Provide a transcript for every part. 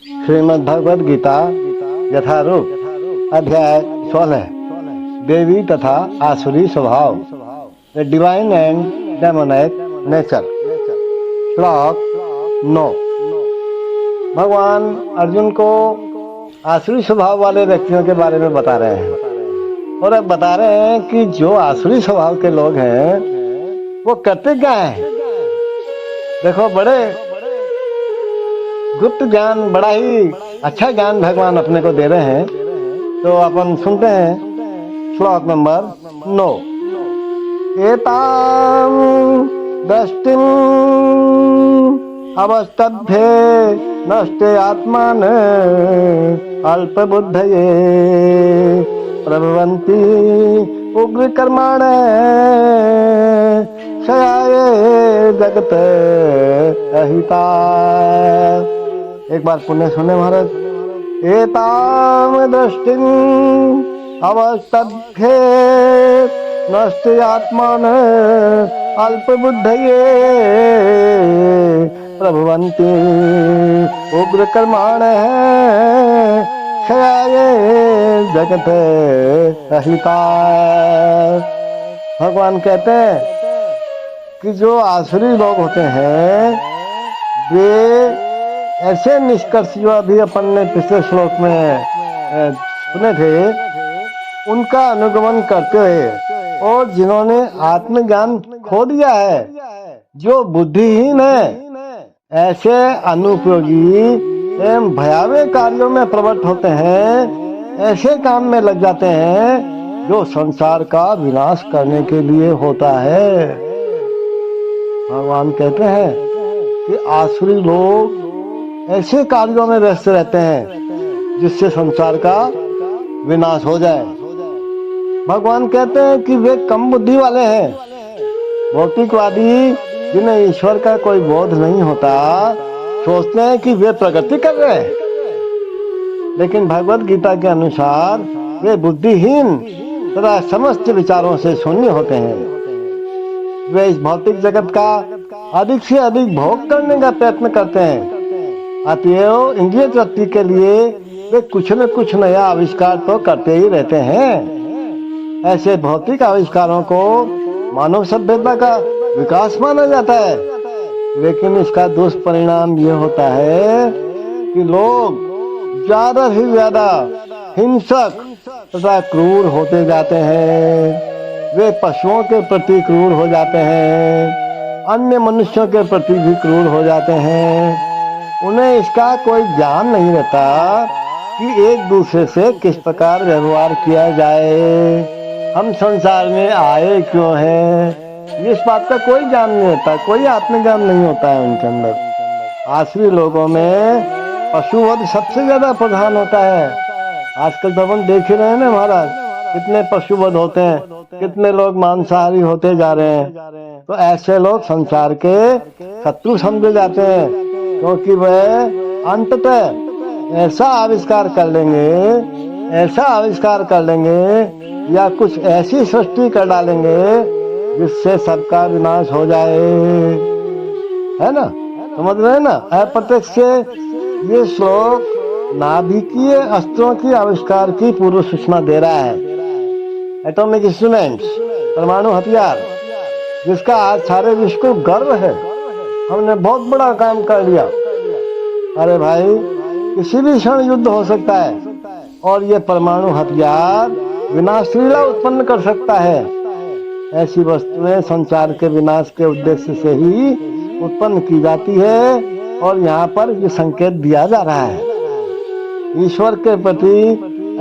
श्रीमद् भगवद गीता यथारूप अध्याय 16 देवी तथा आसुरी स्वभाव the divine and demonic nature. श्लोक 9। भगवान अर्जुन को आसुरी स्वभाव वाले व्यक्तियों के बारे में बता रहे हैं और अब बता रहे हैं कि जो आसुरी स्वभाव के लोग हैं वो करते क्या हैं। देखो, बड़े गुप्त ज्ञान, बड़ा ही अच्छा ज्ञान भगवान अपने को दे रहे हैं। तो अपन सुनते हैं श्लोक नंबर 9। एतां दृष्टिं अवस्तभ्ये नष्टे आत्मान अल्पबुद्धये प्रभवन्ति उग्रकर्माणे क्षयाये जगत अहिता। एक बार पुण्य सुने महाराज। एतां दृष्टिं अवस्तभ्ये नष्टे आत्मान अल्पबुद्धये प्रभवन्ति उग्रकर्माणः क्षयाये जगत अहिता। भगवान कहते हैं कि जो आसुरी लोग होते हैं वे ऐसे निष्कर्ष जो अभी अपन ने पिछले श्लोक में सुने थे उनका अनुगमन करते हुए और जिन्होंने आत्मज्ञान खो दिया है, जो बुद्धिहीन है, ऐसे अनुपयोगी एवं भयावह कार्यों में प्रवृत्त होते हैं, ऐसे काम में लग जाते हैं जो संसार का विनाश करने के लिए होता है। भगवान कहते हैं कि आसुरी लोग ऐसे कार्यों में व्यस्त रहते हैं जिससे संसार का विनाश हो जाए। भगवान कहते हैं कि वे कम बुद्धि वाले हैं, भौतिकवादी जिन्हें ईश्वर का कोई बोध नहीं होता, सोचते हैं कि वे प्रगति कर रहे हैं, लेकिन भगवद गीता के अनुसार वे बुद्धिहीन तथा समस्त विचारों से शून्य होते हैं। वे इस भौतिक जगत का अधिक से अधिक भोग करने का प्रयत्न करते हैं। अतएव इंद्रिय तृप्ति के लिए वे कुछ न कुछ नया आविष्कार तो करते ही रहते हैं। ऐसे भौतिक आविष्कारों को मानव सभ्यता का विकास माना जाता है, लेकिन इसका दुष्परिणाम ये होता है कि लोग ज्यादा से ज्यादा हिंसक तथा क्रूर होते जाते हैं। वे पशुओं के प्रति क्रूर हो जाते हैं, अन्य मनुष्यों के प्रति भी क्रूर हो जाते हैं। उन्हें इसका कोई ज्ञान नहीं रहता कि एक दूसरे से किस प्रकार व्यवहार किया जाए, हम संसार में आए क्यों हैं, इस बात का कोई ज्ञान नहीं होता, कोई आत्मज्ञान नहीं होता है उनके अंदर। आसुरी लोगों में पशुवध सबसे ज्यादा प्रधान होता है। आजकल तो अपन देख ही रहे हैं ना महाराज, कितने पशुवध होते हैं, कितने लोग मांसाहारी होते जा रहे हैं। तो ऐसे लोग संसार के शत्रु समझे जाते हैं, क्योंकि वह अंततः ऐसा आविष्कार कर लेंगे या कुछ ऐसी सृष्टि कर डालेंगे जिससे सबका विनाश हो जाए। है ना, समझ रहे हैं ना। अप्रत्यक्ष से ये श्लोक नाभिकीय अस्त्रों की आविष्कार की पूर्व सूचना दे रहा है। एटॉमिक इंस्ट्रूमेंट्स, परमाणु हथियार, जिसका आज सारे विश्व को गर्व है, हमने बहुत बड़ा काम कर लिया। अरे भाई, किसी भी क्षण युद्ध हो सकता है और ये परमाणु हथियार विनाशलीला उत्पन्न कर सकता है। ऐसी वस्तुएं संसार के विनाश के उद्देश्य से ही उत्पन्न की जाती है और यहाँ पर ये संकेत दिया जा रहा है। ईश्वर के प्रति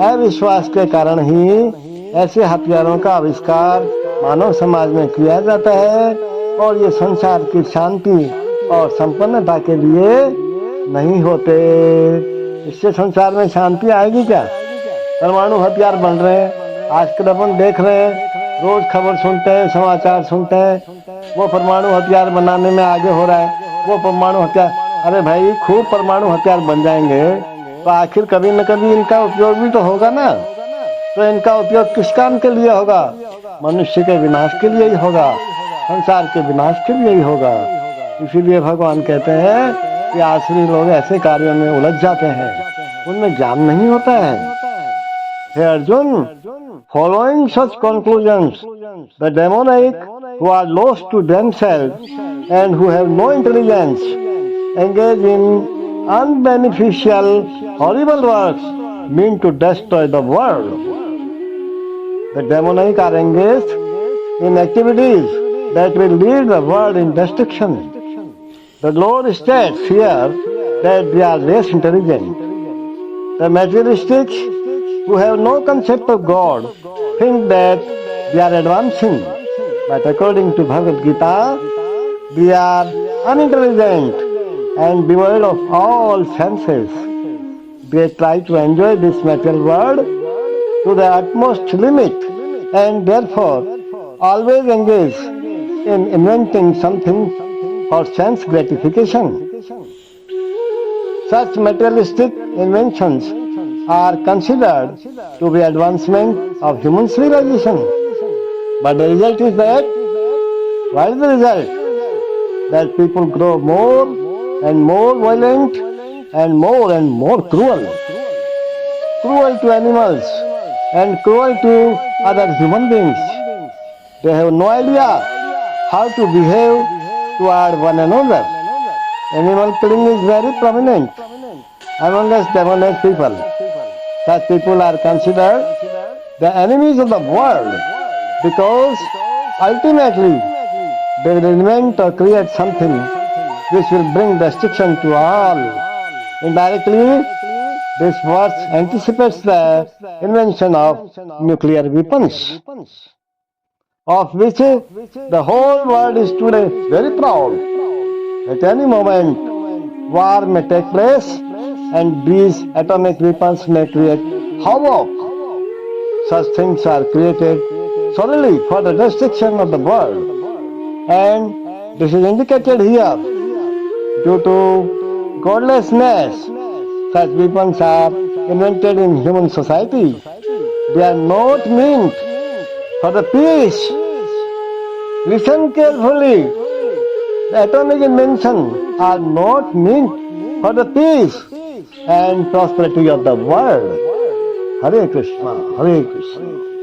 अविश्वास के कारण ही ऐसे हथियारों का आविष्कार मानव समाज में किया जाता है और ये संसार की शांति और संपन्नता के लिए नहीं होते। इससे संसार में शांति आएगी क्या? परमाणु हथियार बन रहे हैं, आजकल अपन देख रहे हैं, रोज खबर सुनते हैं, समाचार सुनते हैं, वो परमाणु हथियार बनाने में आगे हो रहा है, वो परमाणु हथियार। अरे भाई, खूब परमाणु हथियार बन जाएंगे तो आखिर कभी न कभी इनका उपयोग भी तो होगा ना। तो इनका उपयोग किस काम के लिए होगा? मनुष्य के विनाश के लिए ही होगा, संसार के विनाश के लिए ही होगा। इसीलिए भगवान कहते हैं कि आसुरी लोग ऐसे कार्यों में उलझ जाते हैं, उनमें ज्ञान नहीं होता है। हे Arjun, following such conclusions, the demonic who are lost to themselves and who have no intelligence engage in unbeneficial, horrible works mean to destroy the world. The demonic are engaged in activities that will lead the world in destruction. The Lord states here that they are less intelligent. The materialistics who have no concept of God think that they are advancing, but according to Bhagavad Gita, they are unintelligent and devoid of all senses. They try to enjoy this material world to the utmost limit and therefore always engage in inventing something for sense gratification. Such materialistic inventions are considered to be advancement of human civilization. But the result is that, what is the result? That people grow more and more violent and more cruel. Cruel to animals and cruel to other human beings. They have no idea how to behave toward one another. Animal killing is very prominent among us demonic people. Such people are considered the enemies of the world because ultimately they will invent or create something which will bring destruction to all. Indirectly, this verse anticipates the invention of nuclear weapons, of which the whole world is today very proud. At any moment, war may take place and these atomic weapons may create havoc. Such things are created solely for the destruction of the world. And this is indicated here due to godlessness. Such weapons are invented in human society. They are not meant for the peace. Listen carefully. The atomic inventions are not meant for the peace and prosperity of the world. Hare Krishna, Hare Krishna.